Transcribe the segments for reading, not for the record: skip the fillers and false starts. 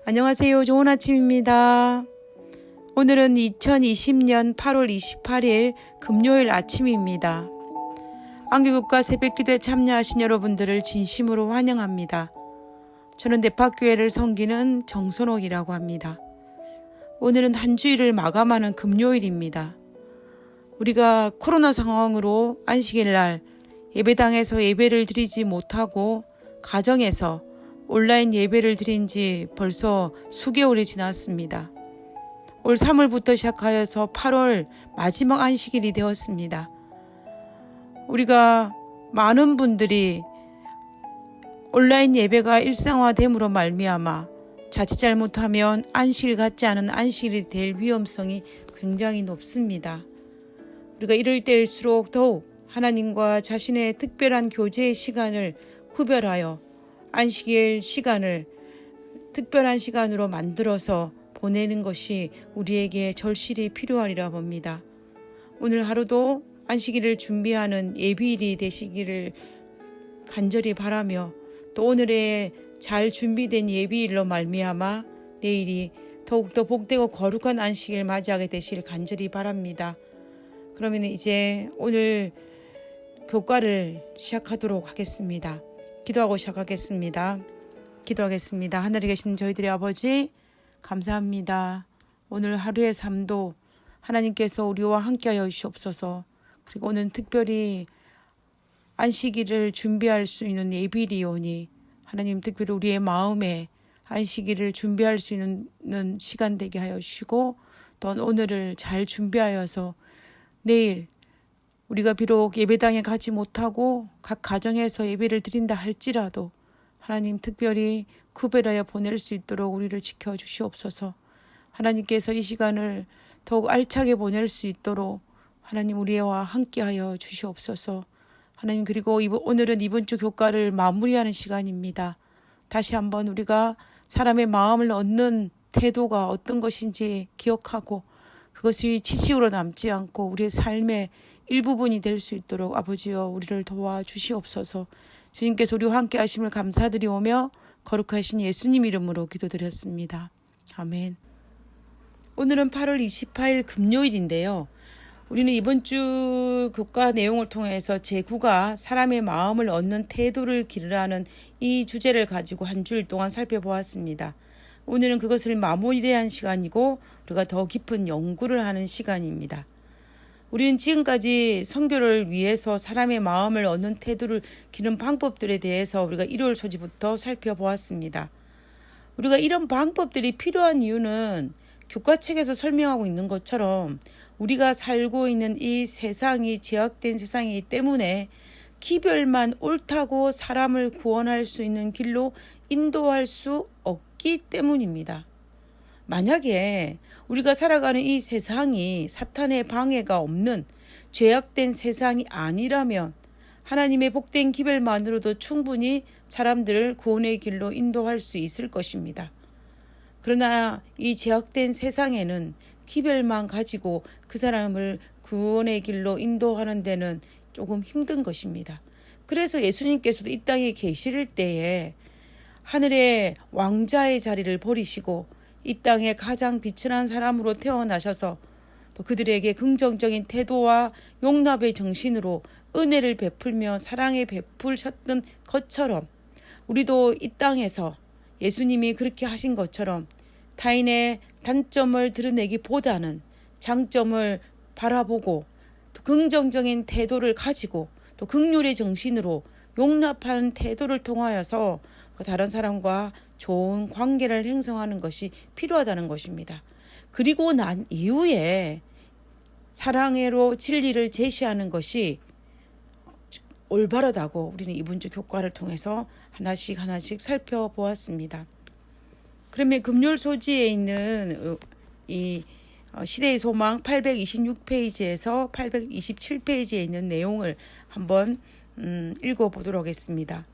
안녕하세요. 좋은 아침입니다. 오늘은 2020년 8월 28일 금요일 아침입니다. 안개국가 새벽기도에 참여하신 여러분들을 진심으로 환영합니다. 저는 대파교회를 섬기는 정선옥이라고 합니다. 오늘은 한 주일을 마감하는 금요일입니다. 우리가 코로나 상황으로 안식일 날 예배당에서 예배를 드리지 못하고 가정에서 온라인 예배를 드린 지 벌써 수개월이 지났습니다. 올 3월부터 시작하여서 8월 마지막 안식일이 되었습니다. 우리가 많은 분들이 온라인 예배가 일상화됨으로 말미암아 자칫 잘못하면 안식일 같지 않은 안식일이 될 위험성이 굉장히 높습니다. 우리가 이럴 때일수록 더욱 하나님과 자신의 특별한 교제의 시간을 구별하여 안식일 시간을 특별한 시간으로 만들어서 보내는 것이 우리에게 절실히 필요하리라 봅니다. 오늘 하루도 안식일을 준비하는 예비일이 되시기를 간절히 바라며 또 오늘의 잘 준비된 예비일로 말미암아 내일이 더욱더 복되고 거룩한 안식일 맞이하게 되시길 간절히 바랍니다. 그러면 이제 오늘 교과를 시작하도록 하겠습니다. 기도하고 시작하겠습니다. 기도하겠습니다. 하늘에 계신 저희들의 아버지 감사합니다. 오늘 하루의 삶도 하나님께서 우리와 함께하여 주시옵소서. 그리고 오늘 특별히 안식일을 준비할 수 있는 예비일이오니 하나님 특별히 우리의 마음에 안식일을 준비할 수 있는 시간 되게 하여 주시고 또 오늘을 잘 준비하여서 내일 우리가 비록 예배당에 가지 못하고 각 가정에서 예배를 드린다 할지라도 하나님 특별히 구별하여 보낼 수 있도록 우리를 지켜주시옵소서. 하나님께서 이 시간을 더욱 알차게 보낼 수 있도록 하나님 우리와 함께하여 주시옵소서. 하나님 그리고 오늘은 이번 주 교과를 마무리하는 시간입니다. 다시 한번 우리가 사람의 마음을 얻는 태도가 어떤 것인지 기억하고 그것이 지식으로 남지 않고 우리의 삶의 일부분이 될 수 있도록 아버지여 우리를 도와주시옵소서. 주님께서 우리와 함께 하심을 감사드리오며 거룩하신 예수님 이름으로 기도드렸습니다. 아멘. 오늘은 8월 28일 금요일인데요. 우리는 이번 주 교과 내용을 통해서 제9가 사람의 마음을 얻는 태도를 기르라는 이 주제를 가지고 한 주일 동안 살펴보았습니다. 오늘은 그것을 마무리한 시간이고 우리가 더 깊은 연구를 하는 시간입니다. 우리는 지금까지 선교를 위해서 사람의 마음을 얻는 태도를 기르는 방법들에 대해서 우리가 일요일 소지부터 살펴보았습니다. 우리가 이런 방법들이 필요한 이유는 교과책에서 설명하고 있는 것처럼 우리가 살고 있는 이 세상이 제약된 세상이기 때문에 기별만 옳다고 사람을 구원할 수 있는 길로 인도할 수 없기 때문입니다. 만약에 우리가 살아가는 이 세상이 사탄의 방해가 없는 죄악된 세상이 아니라면 하나님의 복된 기별만으로도 충분히 사람들을 구원의 길로 인도할 수 있을 것입니다. 그러나 이 죄악된 세상에는 기별만 가지고 그 사람을 구원의 길로 인도하는 데는 조금 힘든 것입니다. 그래서 예수님께서도 이 땅에 계실 때에 하늘의 왕자의 자리를 버리시고 이 땅에 가장 비천한 사람으로 태어나셔서 또 그들에게 긍정적인 태도와 용납의 정신으로 은혜를 베풀며 사랑에 베풀셨던 것처럼 우리도 이 땅에서 예수님이 그렇게 하신 것처럼 타인의 단점을 드러내기보다는 장점을 바라보고 또 긍정적인 태도를 가지고 또 긍휼의 정신으로 용납하는 태도를 통하여서 다른 사람과 좋은 관계를 형성하는 것이 필요하다는 것입니다. 그리고 난 이후에 사랑으로 진리를 제시하는 것이 올바르다고 우리는 이번 주 교과를 통해서 하나씩 살펴보았습니다. 그러면 금요일 소지에 있는 이 시대의 소망 826페이지에서 827페이지에 있는 내용을 한번 읽어보도록 하겠습니다.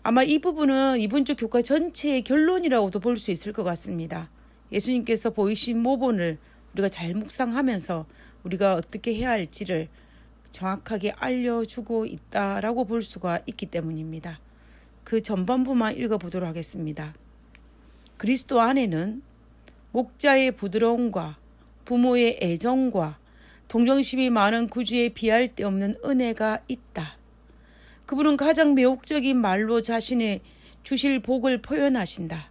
아마 이 부분은 이번 주 교과 전체의 결론이라고도 볼 수 있을 것 같습니다. 예수님께서 보이신 모본을 우리가 잘 묵상하면서 우리가 어떻게 해야 할지를 정확하게 알려주고 있다라고 볼 수가 있기 때문입니다. 그 전반부만 읽어보도록 하겠습니다. 그리스도 안에는 목자의 부드러움과 부모의 애정과 동정심이 많은 구주에 비할 데 없는 은혜가 있다. 그분은 가장 매혹적인 말로 자신의 주실 복을 표현하신다.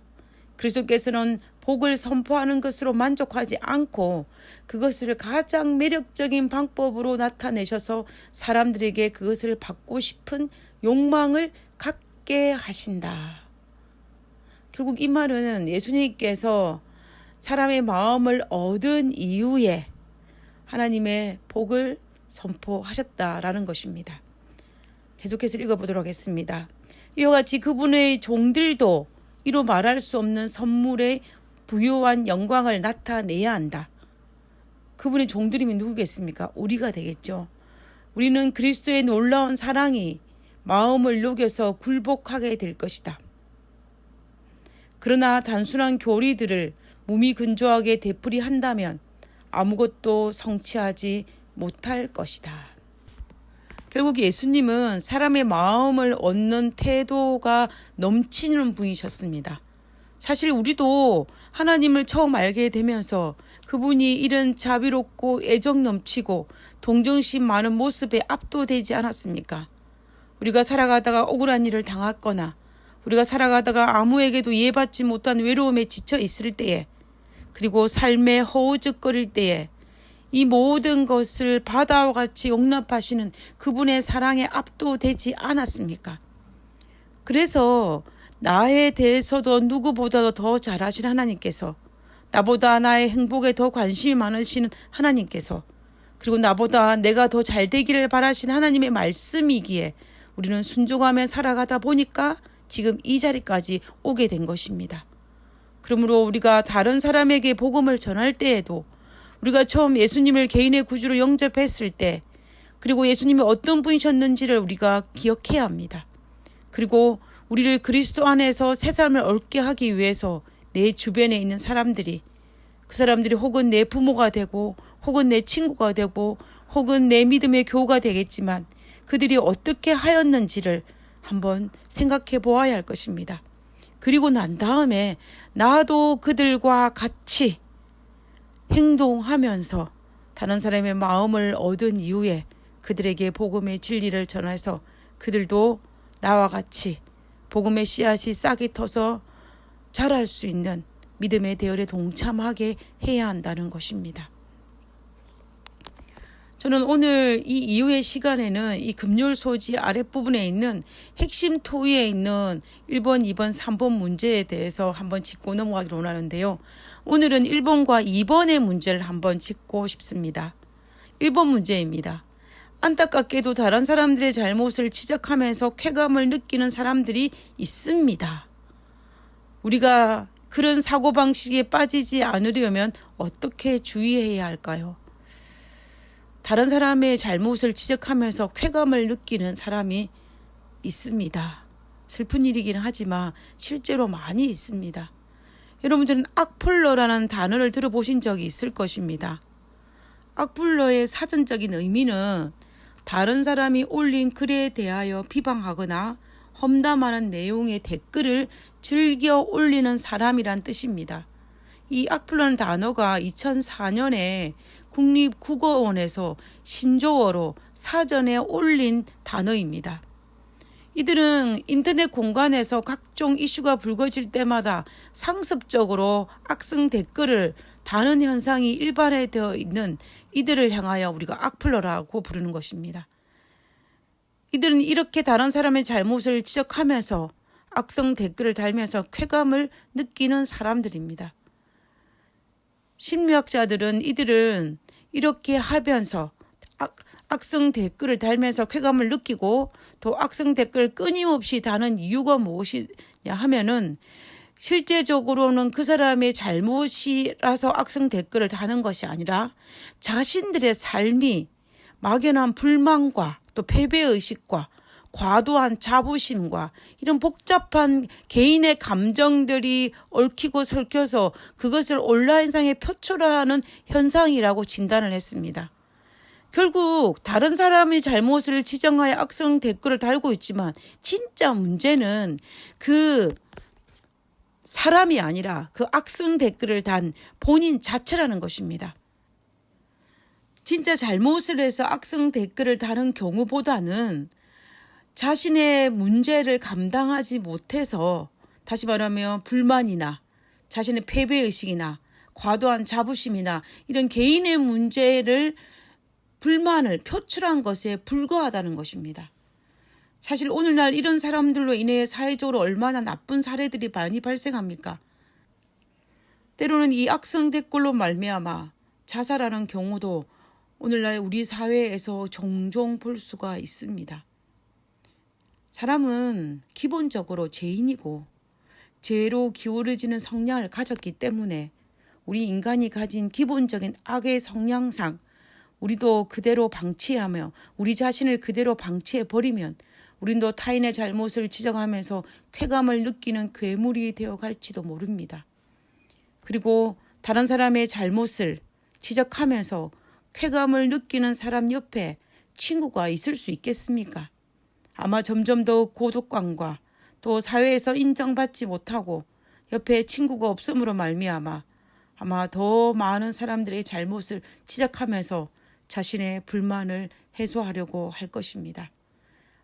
그리스도께서는 복을 선포하는 것으로 만족하지 않고 그것을 가장 매력적인 방법으로 나타내셔서 사람들에게 그것을 받고 싶은 욕망을 갖게 하신다. 결국 이 말은 예수님께서 사람의 마음을 얻은 이후에 하나님의 복을 선포하셨다라는 것입니다. 계속해서 읽어보도록 하겠습니다. 이와 같이 그분의 종들도 이로 말할 수 없는 선물의 부요한 영광을 나타내야 한다. 그분의 종들이면 누구겠습니까? 우리가 되겠죠. 우리는 그리스도의 놀라운 사랑이 마음을 녹여서 굴복하게 될 것이다. 그러나 단순한 교리들을 무미근조하게 되풀이한다면 아무것도 성취하지 못할 것이다. 결국 예수님은 사람의 마음을 얻는 태도가 넘치는 분이셨습니다. 사실 우리도 하나님을 처음 알게 되면서 그분이 이런 자비롭고 애정 넘치고 동정심 많은 모습에 압도되지 않았습니까? 우리가 살아가다가 억울한 일을 당했거나 우리가 살아가다가 아무에게도 이해받지 못한 외로움에 지쳐 있을 때에 그리고 삶에 허우적거릴 때에 이 모든 것을 바다와 같이 용납하시는 그분의 사랑에 압도되지 않았습니까? 그래서 나에 대해서도 누구보다도 더 잘하신 하나님께서 나보다 나의 행복에 더 관심이 많으신 하나님께서 그리고 나보다 내가 더 잘 되기를 바라신 하나님의 말씀이기에 우리는 순종하며 살아가다 보니까 지금 이 자리까지 오게 된 것입니다. 그러므로 우리가 다른 사람에게 복음을 전할 때에도 우리가 처음 예수님을 개인의 구주로 영접했을 때 그리고 예수님이 어떤 분이셨는지를 우리가 기억해야 합니다. 그리고 우리를 그리스도 안에서 새 삶을 얻게 하기 위해서 내 주변에 있는 사람들이 그 사람들이 혹은 내 부모가 되고 혹은 내 친구가 되고 혹은 내 믿음의 교우가 되겠지만 그들이 어떻게 하였는지를 한번 생각해 보아야 할 것입니다. 그리고 난 다음에 나도 그들과 같이 행동하면서 다른 사람의 마음을 얻은 이후에 그들에게 복음의 진리를 전해서 그들도 나와 같이 복음의 씨앗이 싹이 터서 자랄 수 있는 믿음의 대열에 동참하게 해야 한다는 것입니다. 저는 오늘 이 이후의 시간에는 이 금요일 소지 아랫부분에 있는 핵심 토의에 있는 1번, 2번, 3번 문제에 대해서 한번 짚고 넘어가기를 원하는데요. 오늘은 1번과 2번의 문제를 한번 짚고 싶습니다. 1번 문제입니다. 안타깝게도 다른 사람들의 잘못을 지적하면서 쾌감을 느끼는 사람들이 있습니다. 우리가 그런 사고방식에 빠지지 않으려면 어떻게 주의해야 할까요? 다른 사람의 잘못을 지적하면서 쾌감을 느끼는 사람이 있습니다. 슬픈 일이긴 하지만 실제로 많이 있습니다. 여러분들은 악플러라는 단어를 들어보신 적이 있을 것입니다. 악플러의 사전적인 의미는 다른 사람이 올린 글에 대하여 비방하거나 험담하는 내용의 댓글을 즐겨 올리는 사람이란 뜻입니다. 이 악플러라는 단어가 2004년에 국립국어원에서 신조어로 사전에 올린 단어입니다. 이들은 인터넷 공간에서 각종 이슈가 불거질 때마다 상습적으로 악성 댓글을 다는 현상이 일반화되어 있는 이들을 향하여 우리가 악플러라고 부르는 것입니다. 이들은 이렇게 다른 사람의 잘못을 지적하면서 악성 댓글을 달면서 쾌감을 느끼는 사람들입니다. 심리학자들은 이들은 이렇게 하면서 악성 댓글을 달면서 쾌감을 느끼고 또 악성 댓글을 끊임없이 다는 이유가 무엇이냐 하면은 실제적으로는 그 사람의 잘못이라서 악성 댓글을 다는 것이 아니라 자신들의 삶이 막연한 불만과 또 패배의식과 과도한 자부심과 이런 복잡한 개인의 감정들이 얽히고 설켜서 그것을 온라인상에 표출하는 현상이라고 진단을 했습니다. 결국 다른 사람의 잘못을 지정하여 악성 댓글을 달고 있지만 진짜 문제는 그 사람이 아니라 그 악성 댓글을 단 본인 자체라는 것입니다. 진짜 잘못을 해서 악성 댓글을 다는 경우보다는 자신의 문제를 감당하지 못해서, 다시 말하면 불만이나 자신의 패배의식이나 과도한 자부심이나 이런 개인의 문제를, 불만을 표출한 것에 불과하다는 것입니다. 사실 오늘날 이런 사람들로 인해 사회적으로 얼마나 나쁜 사례들이 많이 발생합니까? 때로는 이 악성 댓글로 말미암아 자살하는 경우도 오늘날 우리 사회에서 종종 볼 수가 있습니다. 사람은 기본적으로 죄인이고 죄로 기울어지는 성향을 가졌기 때문에 우리 인간이 가진 기본적인 악의 성향상 우리도 그대로 방치하며 우리 자신을 그대로 방치해버리면 우리도 타인의 잘못을 지적하면서 쾌감을 느끼는 괴물이 되어갈지도 모릅니다. 그리고 다른 사람의 잘못을 지적하면서 쾌감을 느끼는 사람 옆에 친구가 있을 수 있겠습니까? 아마 점점 더 고독감과 또 사회에서 인정받지 못하고 옆에 친구가 없음으로 말미암아 아마 더 많은 사람들의 잘못을 지적하면서 자신의 불만을 해소하려고 할 것입니다.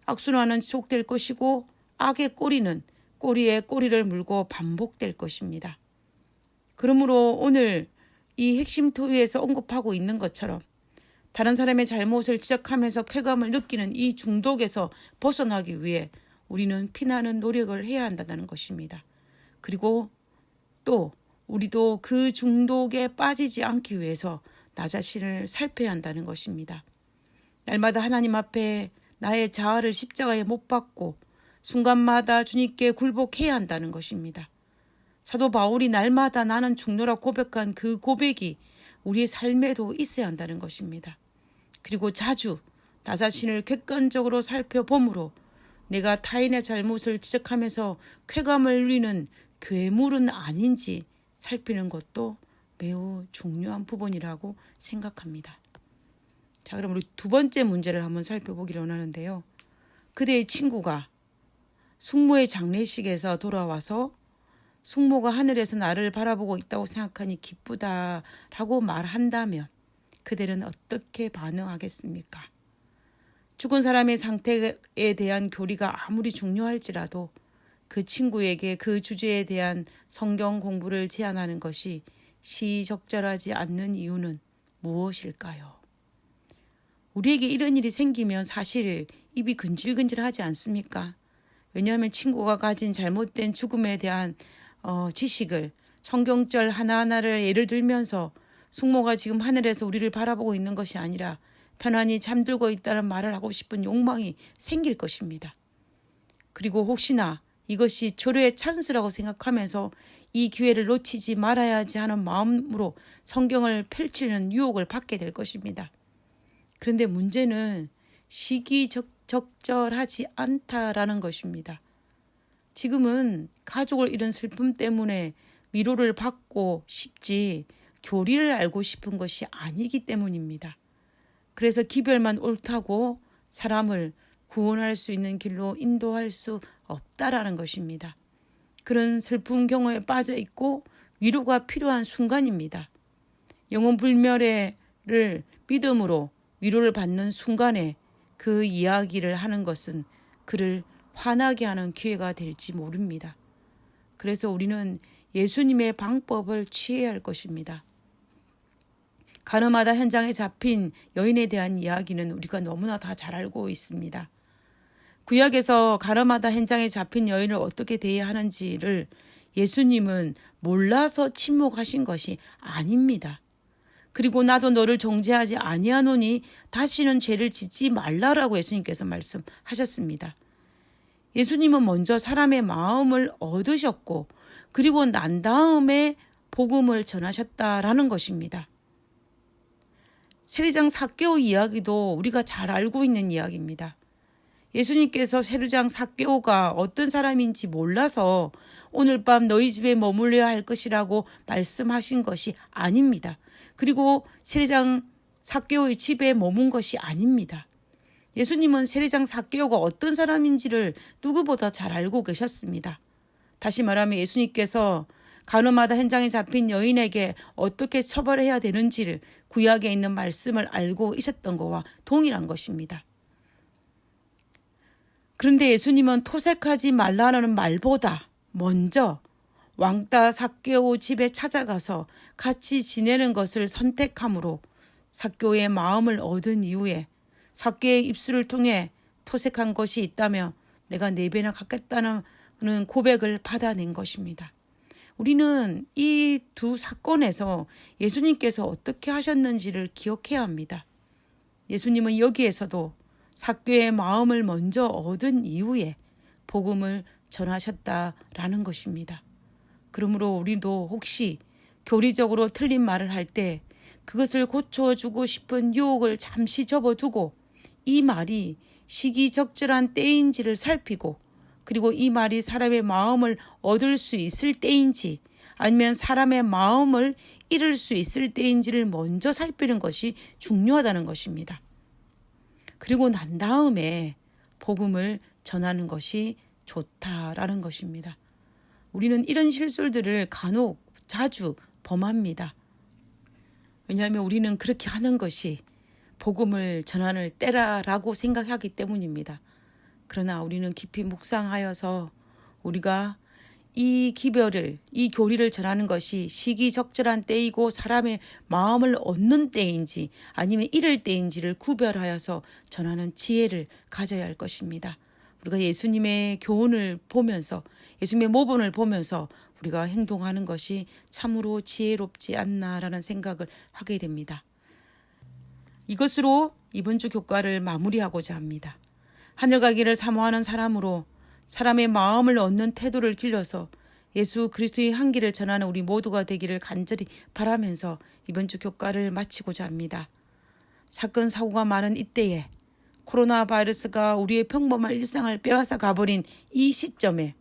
악순환은 지속될 것이고 악의 꼬리는 꼬리에 꼬리를 물고 반복될 것입니다. 그러므로 오늘 이 핵심 토의에서 언급하고 있는 것처럼 다른 사람의 잘못을 지적하면서 쾌감을 느끼는 이 중독에서 벗어나기 위해 우리는 피나는 노력을 해야 한다는 것입니다. 그리고 또 우리도 그 중독에 빠지지 않기 위해서 나 자신을 살펴야 한다는 것입니다. 날마다 하나님 앞에 나의 자아를 십자가에 못 박고 순간마다 주님께 굴복해야 한다는 것입니다. 사도 바울이 날마다 나는 죽노라 고백한 그 고백이 우리의 삶에도 있어야 한다는 것입니다. 그리고 자주 나 자신을 객관적으로 살펴봄으로 내가 타인의 잘못을 지적하면서 쾌감을 누리는 괴물은 아닌지 살피는 것도 매우 중요한 부분이라고 생각합니다. 자, 그럼 우리 두 번째 문제를 한번 살펴보기를 원하는데요. 그대의 친구가 숙모의 장례식에서 돌아와서 숙모가 하늘에서 나를 바라보고 있다고 생각하니 기쁘다라고 말한다면 그대는 어떻게 반응하겠습니까? 죽은 사람의 상태에 대한 교리가 아무리 중요할지라도 그 친구에게 그 주제에 대한 성경 공부를 제안하는 것이 시적절하지 않는 이유는 무엇일까요? 우리에게 이런 일이 생기면 사실 입이 근질근질하지 않습니까? 왜냐하면 친구가 가진 잘못된 죽음에 대한 지식을 성경절 하나하나를 예를 들면서 숙모가 지금 하늘에서 우리를 바라보고 있는 것이 아니라 편안히 잠들고 있다는 말을 하고 싶은 욕망이 생길 것입니다. 그리고 혹시나 이것이 조류의 찬스라고 생각하면서 이 기회를 놓치지 말아야지 하는 마음으로 성경을 펼치는 유혹을 받게 될 것입니다. 그런데 문제는 시기적절하지 않다라는 것입니다. 지금은 가족을 잃은 슬픔 때문에 위로를 받고 싶지 교리를 알고 싶은 것이 아니기 때문입니다. 그래서 기별만 옳다고 사람을 구원할 수 있는 길로 인도할 수 없다라는 것입니다. 그런 슬픈 경우에 빠져 있고 위로가 필요한 순간입니다. 영혼 불멸을 믿음으로 위로를 받는 순간에 그 이야기를 하는 것은 그를 화나게 하는 기회가 될지 모릅니다. 그래서 우리는 예수님의 방법을 취해야 할 것입니다. 가늠하다 현장에 잡힌 여인에 대한 이야기는 우리가 너무나 다 잘 알고 있습니다. 구약에서 가늠하다 현장에 잡힌 여인을 어떻게 대해야 하는지를 예수님은 몰라서 침묵하신 것이 아닙니다. 그리고 나도 너를 정죄하지 아니하노니 다시는 죄를 짓지 말라라고 예수님께서 말씀하셨습니다. 예수님은 먼저 사람의 마음을 얻으셨고 그리고 난 다음에 복음을 전하셨다라는 것입니다. 세리장 삭개오 이야기도 우리가 잘 알고 있는 이야기입니다. 예수님께서 세리장 삭개오가 어떤 사람인지 몰라서 오늘 밤 너희 집에 머물러야 할 것이라고 말씀하신 것이 아닙니다. 그리고 세리장 삭개오의 집에 머문 것이 아닙니다. 예수님은 세리장 삭개오가 어떤 사람인지를 누구보다 잘 알고 계셨습니다. 다시 말하면 예수님께서 가늠하다 현장에 잡힌 여인에게 어떻게 처벌해야 되는지를 구약에 있는 말씀을 알고 있었던 것과 동일한 것입니다. 그런데 예수님은 토색하지 말라는 말보다 먼저 왕따 삭개오 집에 찾아가서 같이 지내는 것을 선택함으로 삭개오의 마음을 얻은 이후에 삭개오의 입술을 통해 토색한 것이 있다며 내가 4배나 갚겠다는 고백을 받아낸 것입니다. 우리는 이 두 사건에서 예수님께서 어떻게 하셨는지를 기억해야 합니다. 예수님은 여기에서도 삭개오의 마음을 먼저 얻은 이후에 복음을 전하셨다라는 것입니다. 그러므로 우리도 혹시 교리적으로 틀린 말을 할 때 그것을 고쳐주고 싶은 유혹을 잠시 접어두고 이 말이 시기적절한 때인지를 살피고 그리고 이 말이 사람의 마음을 얻을 수 있을 때인지 아니면 사람의 마음을 잃을 수 있을 때인지를 먼저 살피는 것이 중요하다는 것입니다. 그리고 난 다음에 복음을 전하는 것이 좋다라는 것입니다. 우리는 이런 실수들을 간혹 자주 범합니다. 왜냐하면 우리는 그렇게 하는 것이 복음을 전하는 때라고 생각하기 때문입니다. 그러나 우리는 깊이 묵상하여서 우리가 이 기별을, 이 교리를 전하는 것이 시기적절한 때이고 사람의 마음을 얻는 때인지 아니면 잃을 때인지를 구별하여서 전하는 지혜를 가져야 할 것입니다. 우리가 예수님의 교훈을 보면서 예수님의 모본을 보면서 우리가 행동하는 것이 참으로 지혜롭지 않나라는 생각을 하게 됩니다. 이것으로 이번 주 교과를 마무리하고자 합니다. 하늘 가기를 사모하는 사람으로 사람의 마음을 얻는 태도를 길러서 예수 그리스도의 향기를 전하는 우리 모두가 되기를 간절히 바라면서 이번 주 교과를 마치고자 합니다. 사건 사고가 많은 이때에 코로나 바이러스가 우리의 평범한 일상을 빼앗아 가버린 이 시점에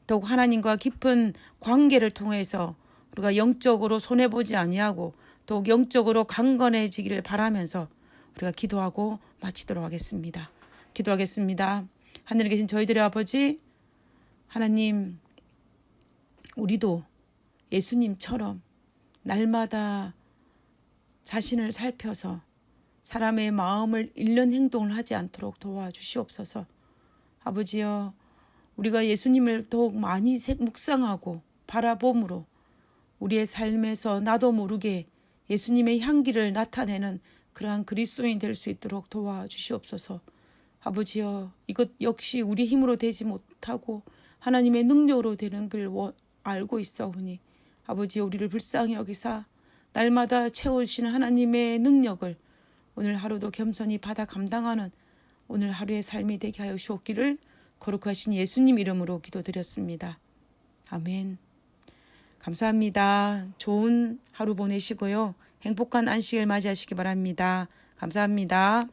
더욱 하나님과 깊은 관계를 통해서 우리가 영적으로 손해보지 아니하고 더욱 영적으로 강건해지기를 바라면서 우리가 기도하고 마치도록 하겠습니다. 기도하겠습니다. 하늘에 계신 저희들의 아버지 하나님, 우리도 예수님처럼 날마다 자신을 살펴서 사람의 마음을 잃는 행동을 하지 않도록 도와주시옵소서. 아버지여, 우리가 예수님을 더욱 많이 묵상하고 바라봄으로 우리의 삶에서 나도 모르게 예수님의 향기를 나타내는 그러한 그리스도인이 될 수 있도록 도와주시옵소서. 아버지여, 이것 역시 우리 힘으로 되지 못하고 하나님의 능력으로 되는 걸 알고 있사오니 아버지여, 우리를 불쌍히 여기사 날마다 채워주시는 하나님의 능력을 오늘 하루도 겸손히 받아 감당하는 오늘 하루의 삶이 되게 하여 주옵기를 거룩하신 예수님 이름으로 기도드렸습니다. 아멘. 감사합니다. 좋은 하루 보내시고요. 행복한 안식을 맞이하시기 바랍니다. 감사합니다.